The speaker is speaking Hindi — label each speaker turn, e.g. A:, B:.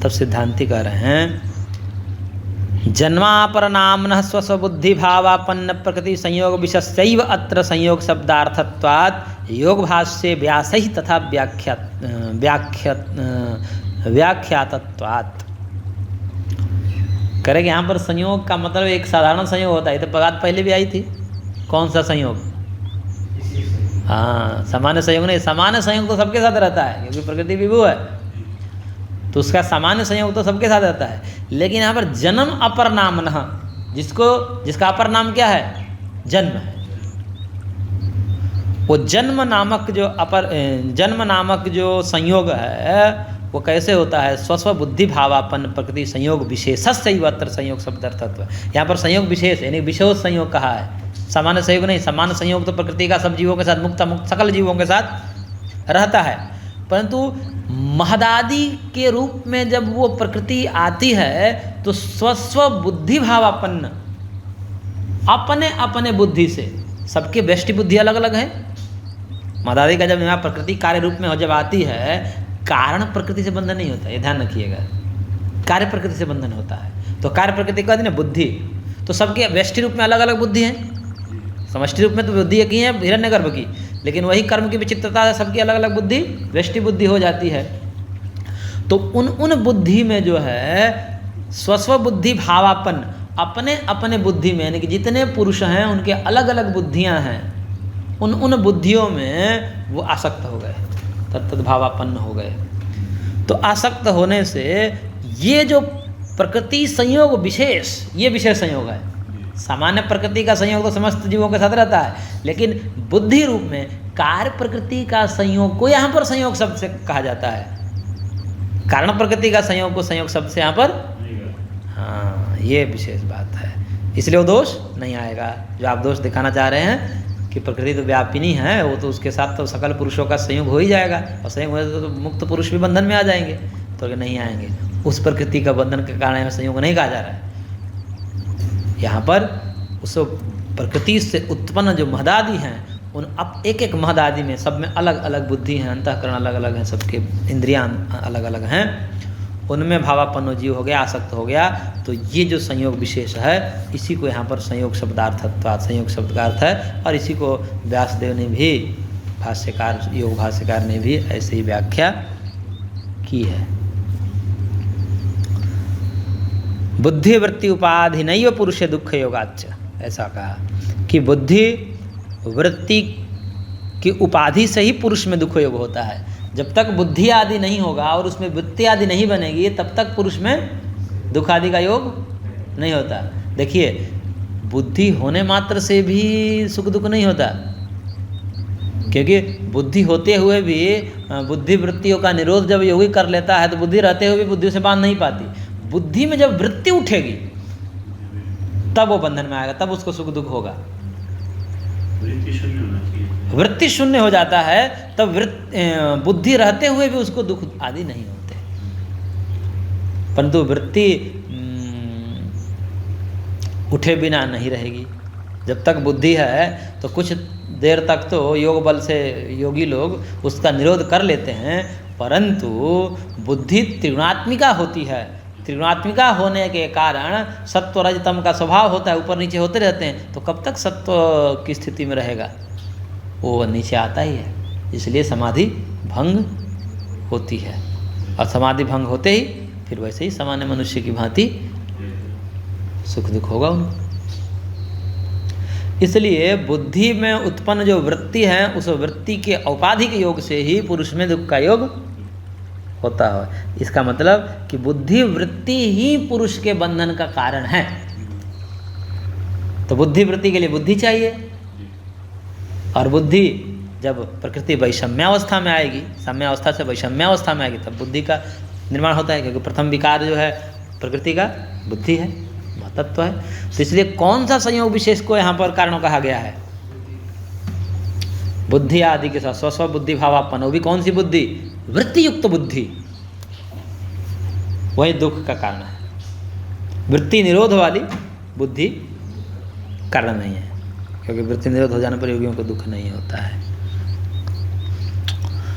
A: तब सिद्धांति कह रहे हैं जन्मापर नामनः स्वस्वबुद्धि भावापन्न प्रकृति संयोग विशस्यैव अत्र संयोग शब्दार्थत्वात् योग भाष्ये व्यासैः तथा व्याख्यातत्वात्। करेंगे यहाँ पर संयोग का मतलब एक साधारण संयोग होता है। तो बात पहले भी आई थी, कौन सा संयोग? हाँ, सामान्य संयोग नहीं। सामान्य संयोग तो सबके साथ रहता है क्योंकि प्रकृति विभु है, तो उसका सामान्य संयोग तो सबके साथ रहता है। लेकिन यहाँ पर जन्म अपर नामनः, जिसका अपर नाम क्या है? जन्म है। वो जन्म नामक जो संयोग है वो कैसे होता है? स्वस्व बुद्धि भावापन्न प्रकृति संयोग विशेषस्यैव अत्र संयोग शब्दार्थत्व। यहाँ पर संयोग विशेष यानी विशेष संयोग कहा है, सामान्य संयोग नहीं। सामान्य संयोग तो प्रकृति का सब जीवों के साथ, मुक्त सकल जीवों के साथ रहता है, परंतु महदादि के रूप में जब वो प्रकृति आती है तो स्वस्व बुद्धि भावापन्न, अपने अपने बुद्धि से, सबके व्यष्टि बुद्धि अलग अलग है। महदादि का जब यहाँ प्रकृति कार्य रूप में जब आती है, कारण प्रकृति से बंधन नहीं होता, ये ध्यान रखिएगा। कार्य प्रकृति से बंधन होता है। तो कार्य प्रकृति का ना बुद्धि, तो सबके व्यष्टि रूप में अलग अलग बुद्धि है। समष्टि रूप में तो बुद्धि एक ही है हिरण्यगर्भ की, लेकिन वही कर्म की विचित्रता है, सबकी अलग अलग बुद्धि व्यष्टि बुद्धि हो जाती है। तो उन बुद्धि में जो है स्वस्व बुद्धि भावापन्न, अपने अपने बुद्धि में, यानी कि जितने पुरुष हैं उनके अलग अलग बुद्धियां हैं, उन बुद्धियों में वो आसक्त हो गए, तत्त भावापन्न हो गए। तो आसक्त होने से ये जो प्रकृति संयोग विशेष, ये विशेष संयोग है। सामान्य प्रकृति का संयोग तो समस्त जीवों के साथ रहता है, लेकिन बुद्धि रूप में कार्य प्रकृति का संयोग को यहाँ पर संयोग शब्द से कहा जाता है। कारण प्रकृति का संयोग को संयोग शब्द से यहाँ पर, हाँ, ये विशेष बात है। इसलिए वो दोष नहीं आएगा जो आप दोष दिखाना चाह रहे हैं कि प्रकृति तो व्यापिनी है, वो तो उसके साथ तो सकल पुरुषों का संयोग हो ही जाएगा, और संयोग हो जाए तो मुक्त पुरुष भी बंधन में आ जाएंगे। तो नहीं आएंगे, उस प्रकृति का बंधन के कारण संयोग नहीं कहा जा रहा है। यहाँ पर उस प्रकृति से उत्पन्न जो महदादि हैं, उन अब एक एक महदादि में सब में अलग अलग बुद्धि हैं, अंतःकरण अलग अलग हैं, सबके इंद्रियां अलग अलग हैं, उनमें भावापन्न जीव हो गया, आसक्त हो गया। तो ये जो संयोग विशेष है, इसी को यहाँ पर संयोग शब्दार्थत्वात्, संयोग शब्द का अर्थ है। और इसी को व्यासदेव ने भी, भाष्यकार, योग भाष्यकार ने भी ऐसे ही व्याख्या की है। बुद्धि वृत्ति उपाधि नैव पुरुषे दुख योगाच्च, ऐसा कहा कि बुद्धि वृत्ति की उपाधि से ही पुरुष में दुख योग होता है। जब तक बुद्धि आदि नहीं होगा और उसमें वृत्ति आदि नहीं बनेगी, तब तक पुरुष में दुख आदि का योग नहीं होता। देखिए, बुद्धि होने मात्र से भी सुख दुख नहीं होता, क्योंकि बुद्धि होते हुए भी बुद्धि वृत्तियों का निरोध जब योगी कर लेता है, तो बुद्धि रहते हुए भी बुद्धि से बांध नहीं पाती। बुद्धि में जब वृत्ति उठेगी तब वो बंधन में आएगा, तब उसको सुख दुख होगा। वृत्ति शून्य हो जाता है, तब बुद्धि रहते हुए भी उसको दुख आदि नहीं होते। परंतु वृत्ति उठे बिना नहीं रहेगी। जब तक बुद्धि है तो कुछ देर तक तो योग बल से योगी लोग उसका निरोध कर लेते हैं, परंतु बुद्धि त्रिगुणात्मिका होती है। त्रिगुणात्मिका होने के कारण सत्व रजतम का स्वभाव होता है, ऊपर नीचे होते रहते हैं। तो कब तक सत्व की स्थिति में रहेगा? वो नीचे आता ही है। इसलिए समाधि भंग होती है, और समाधि भंग होते ही फिर वैसे ही सामान्य मनुष्य की भांति सुख दुख होगा उनको। इसलिए बुद्धि में उत्पन्न जो वृत्ति है, उस वृत्ति के औपाधिक योग से ही पुरुष में दुख का योग होता है। इसका मतलब कि बुद्धि वृत्ति ही पुरुष के बंधन का कारण है। तो बुद्धि वृत्ति के लिए बुद्धि चाहिए, और बुद्धि जब प्रकृति वैषम्यावस्था में आएगी, साम्यावस्था से वैषम्यावस्था में आएगी, तब बुद्धि का निर्माण होता है। क्योंकि प्रथम विकार जो है प्रकृति का बुद्धि है, तत्व है। तो इसलिए कौन सा संयोग विशेष को यहाँ पर कारणों कहा गया है? बुद्धि आदि के साथ स्व बुद्धि भावापन्न, वो भी कौन सी बुद्धि? वृत्ति युक्त बुद्धि, वही दुख का कारण है। वृत्ति निरोध वाली बुद्धि कारण नहीं है, क्योंकि वृत्ति निरोध हो जाने पर योगियों को दुख नहीं होता है।